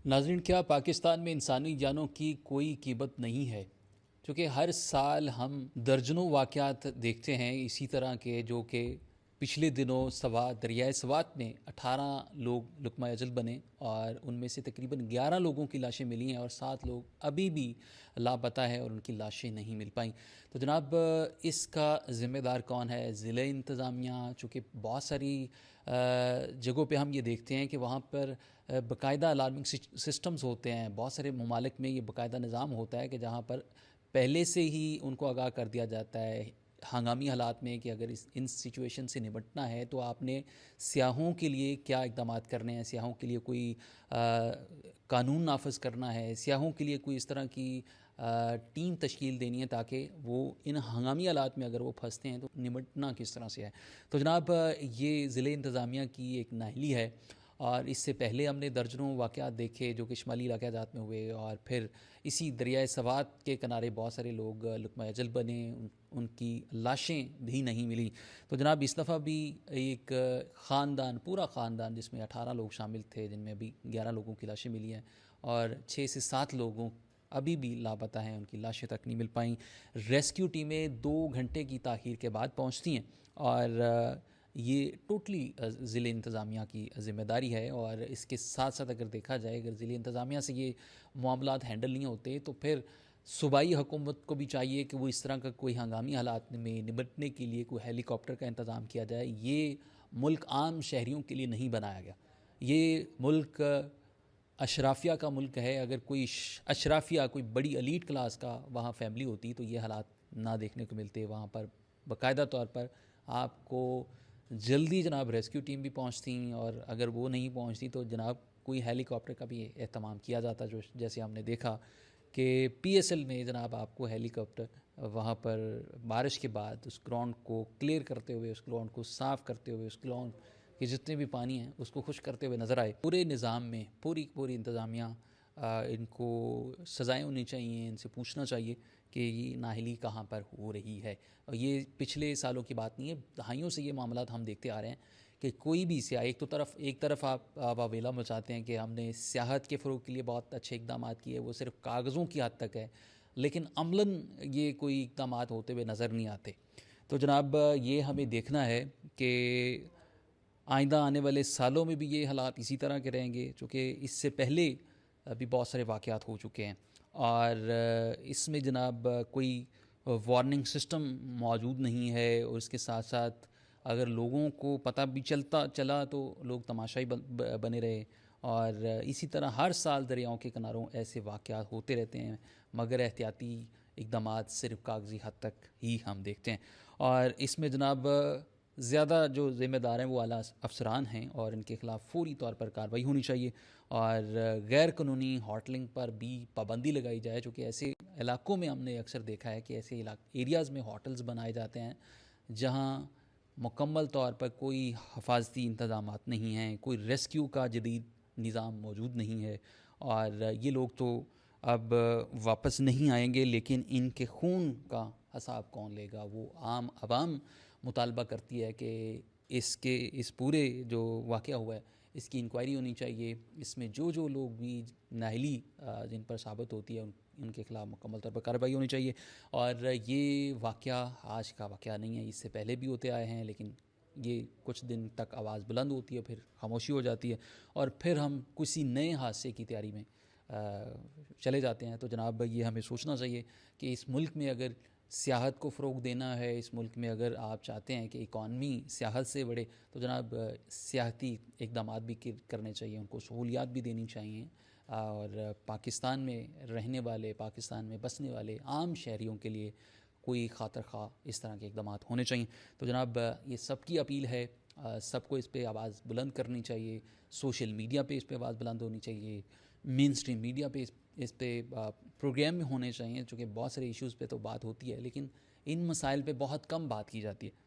नाज़रीन, क्या पाकिस्तान में इंसानी जानों की कोई कीमत नहीं है? चूँकि हर साल हम दर्जनों वाक़यात देखते हैं इसी तरह के, जो कि पिछले दिनों दरियाए सवात में 18 लोग लुक़मा अजल बने और उनमें से तकरीबन 11 लोगों की लाशें मिली हैं और 7 लोग अभी भी लापता है और उनकी लाशें नहीं मिल पाईं। तो जनाब, इसका ज़िम्मेदार कौन है? ज़िले इंतज़ामिया, चूँकि बहुत सारी जगहों पे हम ये देखते हैं कि वहाँ पर बाकायदा अलार्मिंग सिस्टम्स होते हैं। बहुत सारे ममालिक में ये बाकायदा निज़ाम होता है कि जहाँ पर पहले से ही उनको आगाह कर दिया जाता है हंगामी हालात में कि अगर इन सिचुएशन से निपटना है तो आपने सियाहों के लिए क्या इक़दाम करने हैं, सियाहों के लिए कोई कानून नाफिज करना है, सियाहों के लिए कोई इस तरह की टीम तश्कील देनी है ताकि वो इन हंगामी हालात में अगर वो फंसते हैं तो निपटना किस तरह से है। तो जनाब, ये ज़िले इंतज़ामिया की एक नाअहली है और इससे पहले हमने दर्जनों वाक़यात देखे जो कि शुमाली इलाक़ा जात में हुए और फिर इसी दरियाए सवात के किनारे बहुत सारे लोग लुक़मा अजल बने, उनकी लाशें भी नहीं मिली। तो जनाब, इस दफ़ा भी एक ख़ानदान, पूरा ख़ानदान जिसमें 18 लोग शामिल थे, जिनमें अभी 11 लोगों की लाशें मिली हैं और 6 से 7 लोगों अभी भी लापता हैं, उनकी लाशें तक नहीं मिल पाईं। रेस्क्यू टीमें 2 घंटे की ताख़ीर के बाद पहुँचती हैं और ये टोटली ज़िले इंतज़ामिया की ज़िम्मेदारी है। और इसके साथ साथ अगर देखा जाए, अगर ज़िले इंतज़ामिया से ये मामलात हैंडल नहीं होते तो फिर सूबाई हुकूमत को भी चाहिए कि वो इस तरह का कोई हंगामी हालात में निपटने के लिए कोई हेलीकॉप्टर का इंतज़ाम किया जाए। ये मुल्क आम शहरियों के लिए नहीं बनाया गया, ये मुल्क अशराफिया का मुल्क है। अगर कोई अशराफिया, कोई बड़ी एलीट क्लास का वहाँ फैमिली होती तो ये हालात ना देखने को मिलते। वहाँ पर बाकायदा तौर पर आपको जल्दी जनाब रेस्क्यू टीम भी पहुँचती और अगर वो नहीं पहुँचती तो जनाब कोई हेलीकॉप्टर का भी एहतमाम किया जाता, जो जैसे हमने देखा कि पीएसएल में जनाब आपको हेलीकॉप्टर वहाँ पर बारिश के बाद उस ग्राउंड को क्लियर करते हुए, उस ग्राउंड को साफ़ करते हुए, उस ग्राउंड के जितने भी पानी हैं उसको खुश करते हुए नज़र आए। पूरे निज़ाम में पूरी इंतज़ामिया, इनको सज़ाएँ होनी चाहिए, इनसे पूछना चाहिए कि ये नाअहली कहाँ पर हो रही है। और ये पिछले सालों की बात नहीं है, दहाइयों से ये मामलात हम देखते आ रहे हैं कि कोई भी सियाह, एक तरफ आप वावेला मचाते हैं कि हमने सियाहत के फ़रोग़ के लिए बहुत अच्छे इक़दाम किए, वो सिर्फ़ कागज़ों की हद तक है, लेकिन अमलन ये कोई इक़दाम होते हुए नज़र नहीं आते। तो जनाब, ये हमें देखना है कि आइंदा आने वाले सालों में भी ये हालात इसी तरह के रहेंगे, चूँकि इससे पहले अभी बहुत सारे वाक़यात हो चुके हैं और इसमें जनाब कोई वार्निंग सिस्टम मौजूद नहीं है। और इसके साथ साथ अगर लोगों को पता भी चला तो लोग तमाशाई बने रहे और इसी तरह हर साल दरियाओं के किनारों ऐसे वाक़यात होते रहते हैं, मगर एहतियाती इक़दामात सिर्फ़ कागज़ी हद तक ही हम देखते हैं। और इसमें जनाब ज़्यादा जो ज़िम्मेदार हैं वो आला अफसरान हैं और इनके ख़िलाफ़ फ़ौरी तौर पर कार्रवाई होनी चाहिए और गैर कानूनी होटलिंग पर भी पाबंदी लगाई जाए, चूँकि ऐसे इलाक़ों में हमने अक्सर देखा है कि ऐसे एरियाज़ में होटल्स बनाए जाते हैं जहाँ मुकम्मल तौर पर कोई हिफाजती इंतज़ामात नहीं हैं, कोई रेस्क्यू का जदीद निज़ाम मौजूद नहीं है और ये लोग तो अब वापस नहीं आएंगे, लेकिन इनके खून का हिसाब कौन लेगा? वो आम आवाम मुतालबा करती है कि इस पूरे जो वाक़या हुआ है इसकी इंक्वायरी होनी चाहिए। इसमें जो लोग भी नाअहली जिन पर साबित होती है उनके ख़िलाफ़ मुकम्मल तौर पर कार्रवाई होनी चाहिए। और ये वाक़या आज का वाक़या नहीं है, इससे पहले भी होते आए हैं, लेकिन ये कुछ दिन तक आवाज़ बुलंद होती है, फिर खामोशी हो जाती है और फिर हम किसी नए हादसे की तैयारी में चले जाते हैं। तो जनाब, ये हमें सोचना चाहिए कि इस मुल्क में अगर सियाहत को फ़रोग़ देना है, इस मुल्क में अगर आप चाहते हैं कि इकॉनमी सियाहत से बढ़े, तो जनाब सियाहती इक़दामात भी करने चाहिए, उनको सहूलियात भी देनी चाहिए और पाकिस्तान में रहने वाले, पाकिस्तान में बसने वाले आम शहरियों के लिए कोई खातिर ख़्वाह इस तरह के इक़दामात होने चाहिए। तो जनाब, ये सबकी अपील है, सबको इस पे आवाज़ बुलंद करनी चाहिए, सोशल मीडिया पे इस पे आवाज़ बुलंद होनी चाहिए, मेन स्ट्रीम मीडिया पे इस पे प्रोग्राम में होने चाहिए, चूँकि बहुत सारे इश्यूज़ पे तो बात होती है लेकिन इन मसाइल पे बहुत कम बात की जाती है।